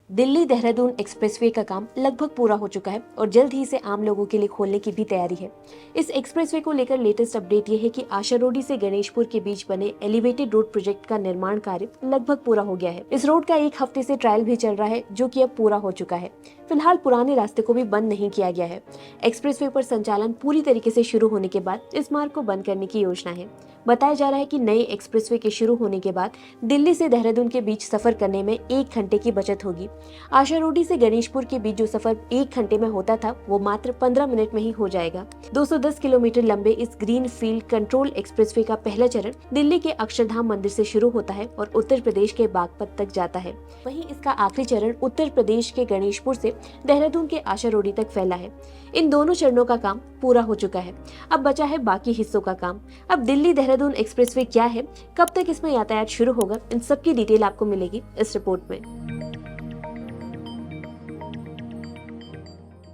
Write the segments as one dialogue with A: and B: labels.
A: Delhi Dehradun expressway का काम लगभग पूरा हो चुका है और जल्द ही इसे आम लोगों के लिए खोलने की भी तैयारी है। इस एक्सप्रेसवे को लेकर लेटेस्ट अपडेट ये है कि आशारोडी से गणेशपुर के बीच बने एलिवेटेड रोड प्रोजेक्ट का निर्माण कार्य लगभग पूरा हो गया है। इस रोड का एक हफ्ते से ट्रायल भी चल रहा है, जो कि अब पूरा हो चुका है। फिलहाल पुराने रास्ते को भी बंद नहीं किया गया है। एक्सप्रेसवे पर संचालन पूरी तरीके से शुरू होने के बाद इस मार्ग को बंद करने की योजना है। बताया जा रहा है कि नए एक्सप्रेसवे के शुरू होने के बाद दिल्ली से देहरादून के बीच सफर करने में 1 घंटे की बचत होगी। आशारोडी से गणेशपुर के बीच जो सफर 1 घंटे में होता था, वो मात्र 15 मिनट में ही हो जाएगा। 210 किलोमीटर लंबे इस ग्रीन फील्ड कंट्रोल एक्सप्रेसवे का पहला चरण दिल्ली के अक्षरधाम मंदिर से शुरू होता है और उत्तर प्रदेश के बागपत तक जाता है। वहीं इसका आखिरी चरण उत्तर प्रदेश के गणेशपुर से देहरादून के आशारोडी तक फैला है। इन दोनों चरणों का काम पूरा हो चुका है, अब बचा है बाकी हिस्सों का काम। अब दिल्ली देहरादून एक्सप्रेसवे क्या है, कब तक इसमें यातायात शुरू होगा, इन सब की डिटेल आपको मिलेगी इस रिपोर्ट में।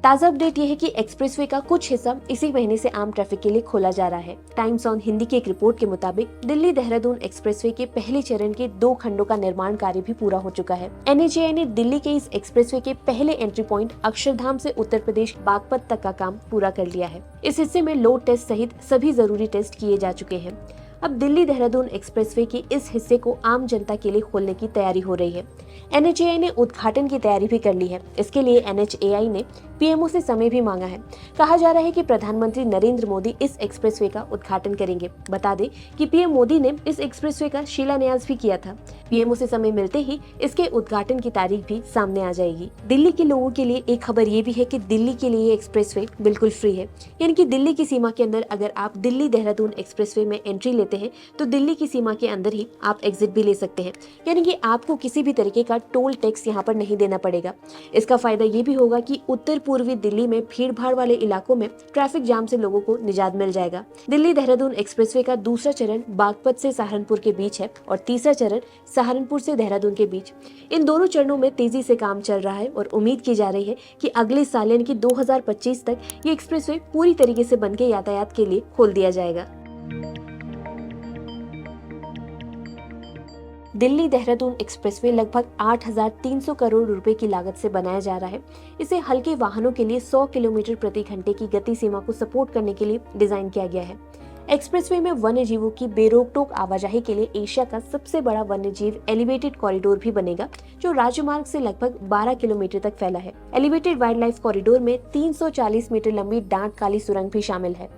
A: ताजा अपडेट यह है कि एक्सप्रेसवे का कुछ हिस्सा इसी महीने से आम ट्रैफिक के लिए खोला जा रहा है। टाइम्स ऑन हिंदी की एक रिपोर्ट के मुताबिक दिल्ली देहरादून एक्सप्रेसवे के पहले चरण के 2 खंडों का निर्माण कार्य भी पूरा हो चुका है। NHAI ने दिल्ली के इस एक्सप्रेसवे के पहले एंट्री पॉइंट अक्षरधाम से उत्तर प्रदेश बागपत तक का काम पूरा कर लिया है। इस हिस्से में लोड टेस्ट सहित सभी जरूरी टेस्ट किए जा चुके हैं। अब दिल्ली देहरादून एक्सप्रेसवे के इस हिस्से को आम जनता के लिए खोलने की तैयारी हो रही है। NHAI ने उद्घाटन की तैयारी भी कर ली है। इसके लिए NHAI ने PMO से समय भी मांगा है। कहा जा रहा है कि प्रधानमंत्री नरेंद्र मोदी इस एक्सप्रेसवे का उद्घाटन करेंगे। बता दें कि PM मोदी ने इस एक्सप्रेसवे का शिलान्यास भी किया था। PMO से समय मिलते ही इसके उद्घाटन की तारीख भी सामने आ जाएगी। दिल्ली के लोगों के लिए एक खबर ये भी है कि दिल्ली के लिए एक्सप्रेसवे बिल्कुल फ्री है, यानी कि दिल्ली की सीमा के अंदर अगर आप दिल्ली देहरादून एक्सप्रेसवे में एंट्री लेते हैं तो दिल्ली की सीमा के अंदर ही आप एग्जिट भी ले सकते हैं, यानी कि आपको किसी भी तरीके का टोल टैक्स यहाँ पर नहीं देना पड़ेगा। इसका फायदा ये भी होगा कि उत्तर पूर्वी दिल्ली में भीड़ भाड़ वाले इलाकों में ट्रैफिक जाम से लोगों को निजात मिल जाएगा। दिल्ली देहरादून एक्सप्रेसवे का दूसरा चरण बागपत से सहारनपुर के बीच है और तीसरा चरण सहारनपुर से देहरादून के बीच। इन दोनों चरणों में तेजी से काम चल रहा है और उम्मीद की जा रही है कि अगले साल यानी कि 2025 तक ये एक्सप्रेसवे पूरी तरीके से बनके यातायात के लिए खोल दिया जाएगा। दिल्ली देहरादून एक्सप्रेसवे लगभग 8,300 करोड़ रुपए की लागत से बनाया जा रहा है। इसे हल्के वाहनों के लिए 100 किलोमीटर प्रति घंटे की गति सीमा को सपोर्ट करने के लिए डिजाइन किया गया है। एक्सप्रेसवे में वन्य जीवों की बेरोक-टोक आवाजाही के लिए एशिया का सबसे बड़ा वन्य जीव एलिवेटेड कॉरिडोर भी बनेगा, जो राजमार्ग से लगभग 12 किलोमीटर तक फैला है। एलिवेटेड वाइल्ड लाइफ कॉरिडोर में 340 मीटर लंबी डांट काली सुरंग भी शामिल है।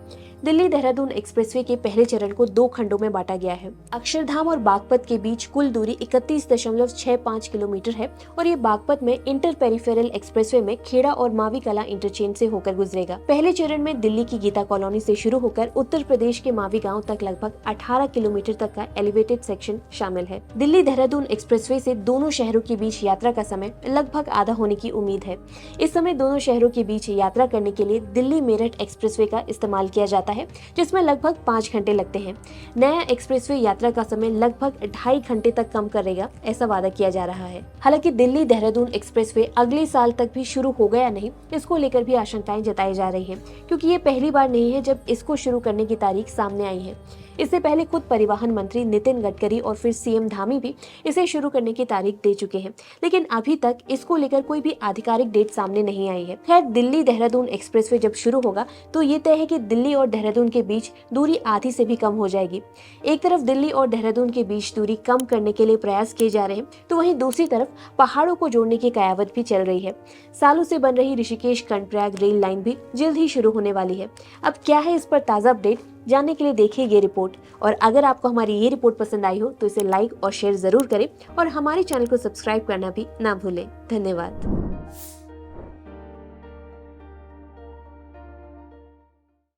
A: दिल्ली देहरादून एक्सप्रेसवे के पहले चरण को 2 खंडों में बांटा गया है। अक्षरधाम और बागपत के बीच कुल दूरी 31.65 किलोमीटर है और ये बागपत में इंटर पेरिफेरल एक्सप्रेसवे में खेड़ा और मावी कला इंटरचेंज से होकर गुजरेगा। पहले चरण में दिल्ली की गीता कॉलोनी से शुरू होकर उत्तर प्रदेश के मावी गांव तक लगभग 18 किलोमीटर तक का एलिवेटेड सेक्शन शामिल है। दिल्ली देहरादून एक्सप्रेसवे से दोनों शहरों के बीच यात्रा का समय लगभग आधा होने की उम्मीद है। इस समय दोनों शहरों के बीच यात्रा करने के लिए दिल्ली मेरठ एक्सप्रेसवे का इस्तेमाल किया जाता है, जिसमें लगभग 5 घंटे लगते हैं। नया एक्सप्रेसवे यात्रा का समय लगभग 2.5 घंटे तक कम करेगा, ऐसा वादा किया जा रहा है। हालांकि दिल्ली देहरादून एक्सप्रेसवे अगले साल तक भी शुरू हो गया नहीं, इसको लेकर भी आशंकाएं जताई जा रही हैं, क्योंकि ये पहली बार नहीं है जब इसको शुरू करने की तारीख सामने आई है। इससे पहले खुद परिवहन मंत्री नितिन गडकरी और फिर CM धामी भी इसे शुरू करने की तारीख दे चुके हैं, लेकिन अभी तक इसको लेकर कोई भी आधिकारिक डेट सामने नहीं आई है। खैर, दिल्ली देहरादून एक्सप्रेसवे जब शुरू होगा तो ये तय है कि दिल्ली और देहरादून के बीच दूरी आधी से भी कम हो जाएगी। एक तरफ दिल्ली और देहरादून के बीच दूरी कम करने के लिए प्रयास किए जा रहे हैं, तो वहीं दूसरी तरफ पहाड़ों को जोड़ने की कयावत भी चल रही है। सालों से बन रही ऋषिकेश कर्णप्रयाग रेल लाइन भी जल्द ही शुरू होने वाली है। अब क्या है इस पर ताजा अपडेट, जानने के लिए देखिए ये रिपोर्ट। और अगर आपको हमारी ये रिपोर्ट पसंद आई हो तो इसे लाइक और शेयर जरूर करें और हमारे चैनल को सब्सक्राइब करना भी ना भूलें। धन्यवाद।